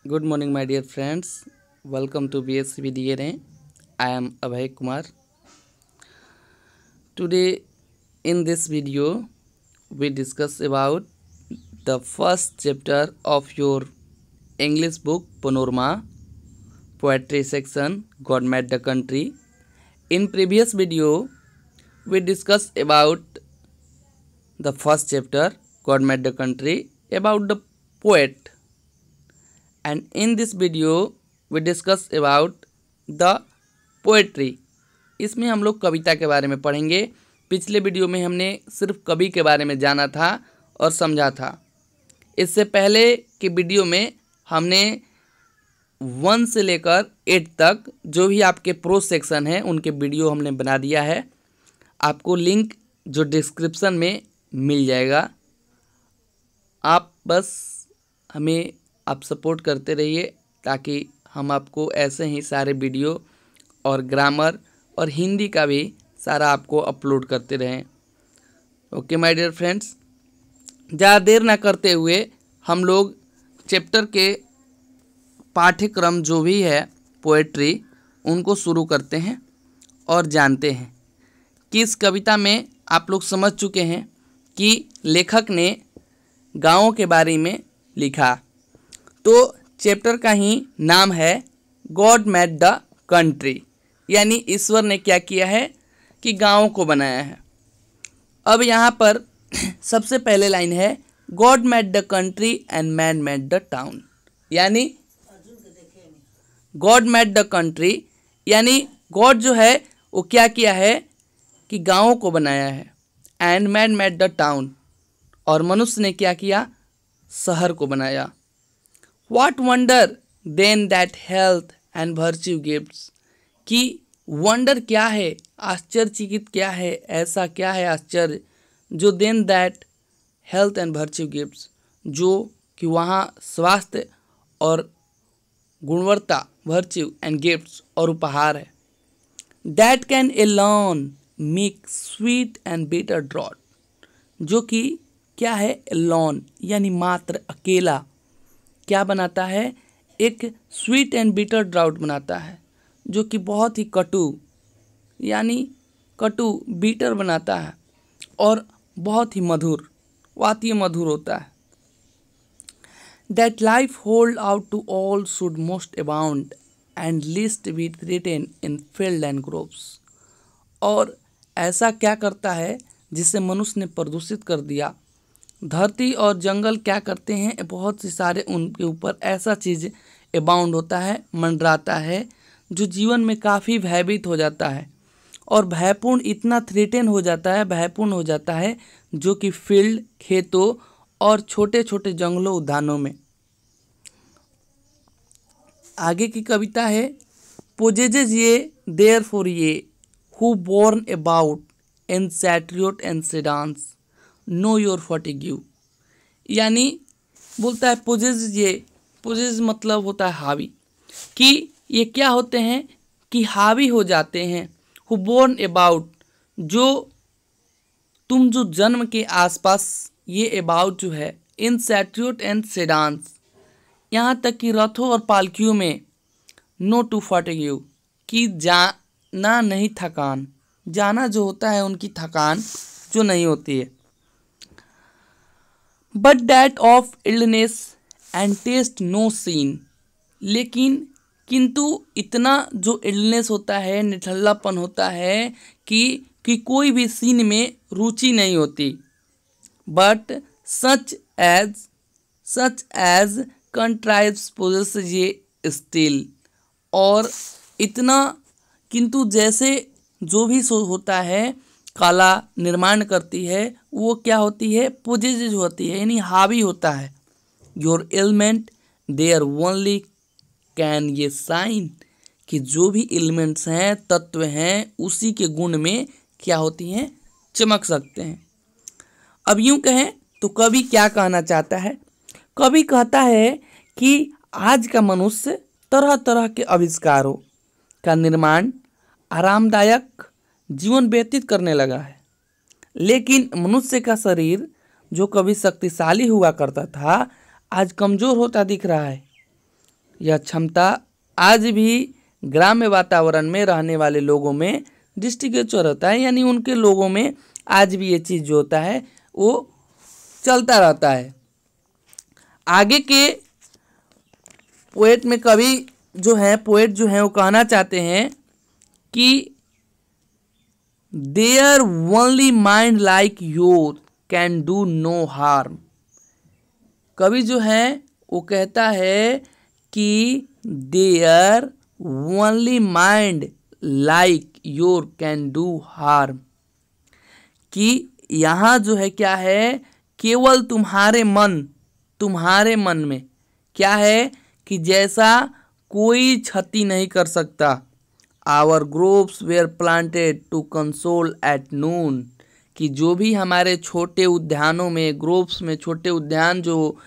Good morning, my dear friends. Welcome to BSc with DNA. I am Abhay Kumar. Today, in this video, we discuss about the first chapter of your English book Panorama Poetry section. God Made the Country. In previous video, we discussed about the first chapter God Made the Country about the poet. And in this video we discuss about the poetry. इसमें हम लोग कविता के बारे में पढ़ेंगे। पिछले video में हमने सिर्फ कवि के बारे में जाना था और समझा था। इससे पहले के वीडियो में हमने 1 से लेकर 8 तक जो भी आपके प्रोज सेक्शन है उनके वीडियो हमने बना दिया है। आपको लिंक जो डिस्क्रिप्शन में मिल जाएगा। आप बस हमें आप सपोर्ट करते रहिए ताकि हम आपको ऐसे ही सारे वीडियो और ग्रामर और हिंदी का भी सारा आपको अपलोड करते रहें। ओके माय डियर फ्रेंड्स, ज़्यादा देर ना करते हुए हम लोग चैप्टर के पाठ्यक्रम जो भी है पोएट्री उनको शुरू करते हैं और जानते हैं कि इस कविता में आप लोग समझ चुके हैं कि लेखक ने गाँवों के बारे में लिखा। तो चैप्टर का ही नाम है गॉड मेड द कंट्री, यानी ईश्वर ने क्या किया है कि गाँव को बनाया है। अब यहाँ पर सबसे पहले लाइन है God made the country and man made the town, यानी गॉड मेड द कंट्री यानी गॉड जो है वो क्या किया है कि गाँव को बनाया है। And man made the town, और मनुष्य ने क्या किया, शहर को बनाया। What wonder then that health and virtue gives, कि वंडर क्या है, आश्चर्यचकित क्या है, ऐसा क्या है आश्चर्य जो than that health and virtue gifts, जो कि वहाँ स्वास्थ्य और गुणवत्ता वर्च्यू एंड गिफ्ट्स और उपहार है। That can alone make sweet and bitter draught, जो कि क्या है, एलोन यानी मात्र अकेला क्या बनाता है, एक स्वीट एंड बिटर ड्राउट बनाता है जो कि बहुत ही कटु यानी कटु बिटर बनाता है और बहुत ही मधुर वाती मधुर होता है। That life hold out to all should most abound and least be written in field and groves, और ऐसा क्या करता है जिसे मनुष्य ने प्रदूषित कर दिया। धरती और जंगल क्या करते हैं, बहुत से सारे उनके ऊपर ऐसा चीज़ अबाउंड होता है, मंडराता है, जो जीवन में काफ़ी भयभीत हो जाता है और भयपूर्ण इतना थ्रेटन हो जाता है, भयपूर्ण हो जाता है, जो कि फील्ड खेतों और छोटे छोटे जंगलों उद्यानों में। आगे की कविता है possesses ye there for ye who born about in सैट्रियोट एंड सेडांस नो योर फटिग्यू, यानी बोलता है पोजेज ये, पोजेज मतलब होता है हावी, कि ये क्या होते हैं कि हावी हो जाते हैं। हु बोर्न अबाउट, जो तुम जो जन्म के आसपास, ये अबाउट जो है इन सैट्रियोट एंड सेडांस, यहाँ तक कि रथों और पालकियों में, नो टू फटिग्यू कि जाना नहीं थकान, जाना जो होता है उनकी थकान जो नहीं होती है। But that of illness and taste no seen, लेकिन किंतु इतना जो इलनेस होता है, निठल्लापन होता है कि कोई भी सीन में रुचि नहीं होती। बट सच एज कंट्राइव्स पोजेस ये स्टिल, और इतना किंतु जैसे जो भी होता है कला निर्माण करती है, वो क्या होती है, पोजेज होती है यानी हावी होता है। Your element there only can ye sign, कि जो भी एलिमेंट्स हैं, तत्व हैं, उसी के गुण में क्या होती हैं, चमक सकते हैं। अब यूं कहें तो कवि क्या कहना चाहता है, कवि कहता है कि आज का मनुष्य तरह तरह के आविष्कारों का निर्माण आरामदायक जीवन व्यतीत करने लगा है, लेकिन मनुष्य का शरीर जो कभी शक्तिशाली हुआ करता था आज कमज़ोर होता दिख रहा है। यह क्षमता आज भी ग्राम्य वातावरण में रहने वाले लोगों में दृष्टिगोचर होता है, यानी उनके लोगों में आज भी ये चीज़ जो होता है वो चलता रहता है। आगे के पोएट में कवि जो है पोएट जो है वो कहना चाहते हैं कि there only mind like your can do no harm. कवि जो है वो कहता है कि there only mind like your can do harm, कि यहाँ जो है क्या है, केवल तुम्हारे मन में क्या है कि जैसा कोई क्षति नहीं कर सकता। Our groves were planted to console at noon, कि जो भी हमारे छोटे उद्यानों में, ग्रोव्स में छोटे उद्यान जो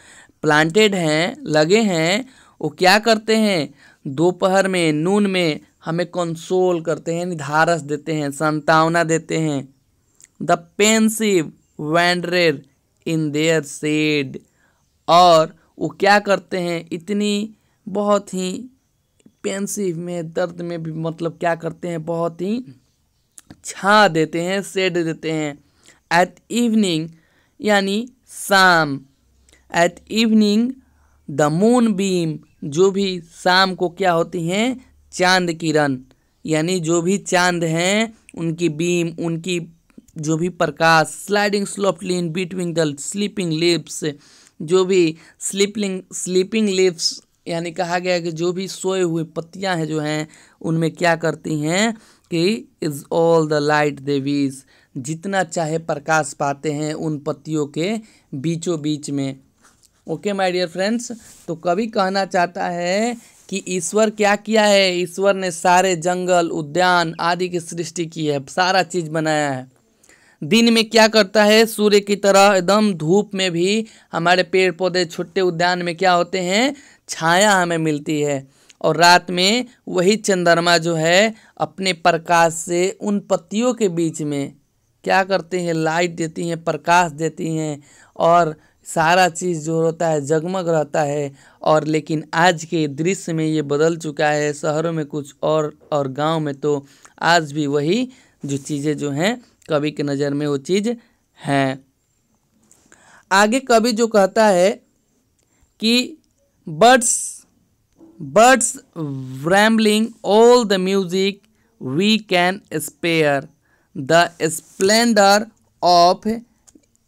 प्लांटेड हैं, लगे हैं, वो क्या करते हैं, दोपहर में, नून में हमें कंसोल करते हैं, निधारस देते हैं, सांत्वना देते हैं। The pensive wanderer in their shade, और वो क्या करते हैं, इतनी बहुत ही पेंसिव में, दर्द में भी मतलब क्या करते हैं, बहुत ही छा देते हैं, शेड देते हैं। एट इवनिंग यानी शाम, at evening the moon beam, जो भी शाम को क्या होती हैं, चांद किरण, यानी जो भी चांद हैं उनकी बीम, उनकी जो भी प्रकाश, sliding slowly in between the sleeping lips, जो भी स्लीपिंग लिप्स यानी कहा गया कि जो भी सोए हुए पत्तियां हैं जो हैं उनमें क्या करती हैं कि is all the light they wish, जितना चाहे प्रकाश पाते हैं उन पत्तियों के बीचों बीच में। ओके माय डियर फ्रेंड्स, तो कवि कहना चाहता है कि ईश्वर क्या किया है, ईश्वर ने सारे जंगल, उद्यान आदि की सृष्टि की है, सारा चीज़ बनाया है। दिन में क्या करता है, सूर्य की तरह एकदम धूप में भी हमारे पेड़ पौधे, छोटे उद्यान में क्या होते हैं, छाया हमें मिलती है। और रात में वही चंद्रमा जो है अपने प्रकाश से उन पत्तियों के बीच में क्या करते हैं, लाइट देती हैं, प्रकाश देती हैं, और सारा चीज़ जो होता है जगमग रहता है। और लेकिन आज के दृश्य में ये बदल चुका है, शहरों में कुछ और गांव में तो आज भी वही जो चीज़ें जो हैं कवि के नज़र में वो चीज़ हैं। आगे कवि जो कहता है कि birds rambling all the music we can spare, the splendor of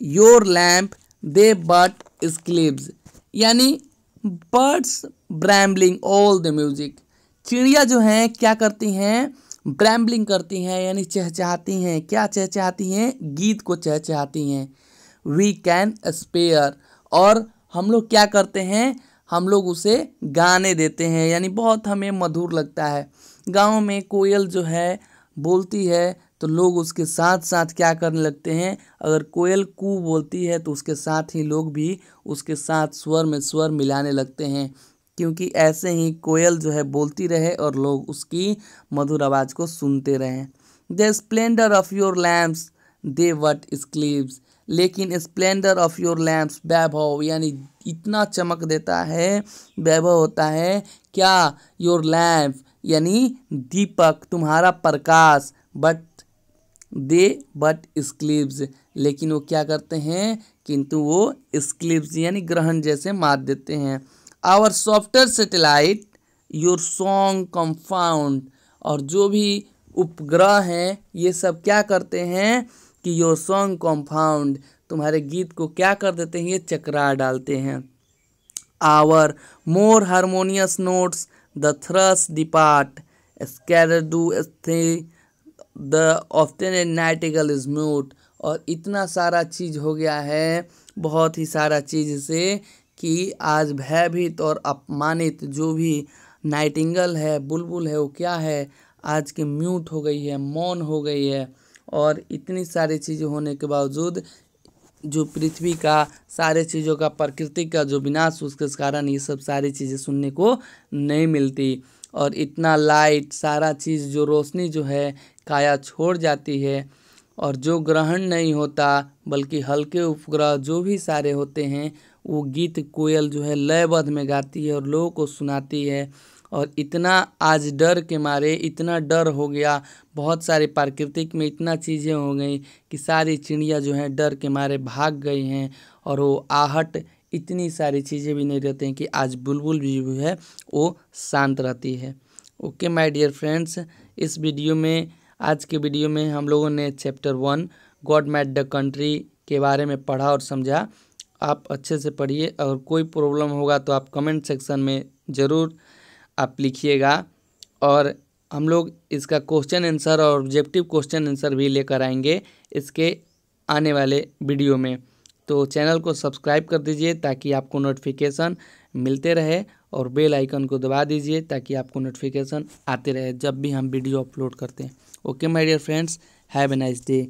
your lamp they but eclipse, यानी बर्ड्स ब्रैम्बलिंग ऑल द म्यूजिक, चिड़िया जो हैं क्या करती हैं, ब्रैम्बलिंग करती हैं, यानी चहचहाती हैं। क्या चहचहाती हैं, गीत को चहचहाती हैं। वी कैन स्पेयर, और हम लोग क्या करते हैं, हम लोग उसे गाने देते हैं, यानी बहुत हमें मधुर लगता है। गाँव में कोयल जो है बोलती है तो लोग उसके साथ साथ क्या करने लगते हैं, अगर कोयल कू बोलती है तो उसके साथ ही लोग भी उसके साथ स्वर में स्वर मिलाने लगते हैं, क्योंकि ऐसे ही कोयल जो है बोलती रहे और लोग उसकी मधुर आवाज़ को सुनते रहें। The splendour of your lamps they what स्क्लीव्स, लेकिन स्प्लेंडर ऑफ योर लैम्प्स, वैभव यानी इतना चमक देता है, वैभव होता है क्या, योर लैम्प यानी दीपक, तुम्हारा प्रकाश, बट स्क्लीव्स, लेकिन वो क्या करते हैं, किंतु वो स्क्लीव्स यानी ग्रहण जैसे मार देते हैं। Our software satellite your song confound, और जो भी उपग्रह हैं ये सब क्या करते हैं कि योर सॉन्ग कंफाउंड, तुम्हारे गीत को क्या कर देते हैं, ये चकरा डालते हैं। Our more harmonious notes the thrush depart, scatter do the often a nightingale is mute, और इतना सारा चीज़ हो गया है, बहुत ही सारा चीज़ से कि आज भयभीत और अपमानित जो भी नाइटिंगल है, बुलबुल है, वो क्या है, आज के म्यूट हो गई है, मौन हो गई है। और इतनी सारी चीज़ें होने के बावजूद जो पृथ्वी का सारे चीज़ों का, प्रकृति का जो विनाश, उसके कारण ये सब सारी चीज़ें सुनने को नहीं मिलती। और इतना लाइट, सारा चीज़ जो रोशनी जो है काया छोड़ जाती है, और जो ग्रहण नहीं होता बल्कि हल्के उपग्रह जो भी सारे होते हैं वो गीत कोयल जो है लयबद्ध में गाती है और लोगों को सुनाती है। और इतना आज डर के मारे इतना डर हो गया, बहुत सारे प्राकृतिक में इतना चीज़ें हो गई कि सारी चिड़िया जो हैं डर के मारे भाग गई हैं। और वो आहट इतनी सारी चीज़ें भी नहीं रहती हैं कि आज बुलबुल भी जो है वो शांत रहती है। ओके माय डियर फ्रेंड्स, इस वीडियो में आज के वीडियो में हम लोगों ने chapter 1 God made the country के बारे में पढ़ा और समझा। आप अच्छे से पढ़िए और कोई प्रॉब्लम होगा तो आप कमेंट सेक्शन में ज़रूर आप लिखिएगा। और हम लोग इसका क्वेश्चन आंसर और ऑब्जेक्टिव क्वेश्चन आंसर भी लेकर आएंगे इसके आने वाले वीडियो में। तो चैनल को सब्सक्राइब कर दीजिए ताकि आपको नोटिफिकेशन मिलते रहे और बेल आइकन को दबा दीजिए ताकि आपको नोटिफिकेशन आते रहे जब भी हम वीडियो अपलोड करते हैं। Okay my dear friends, have a nice day.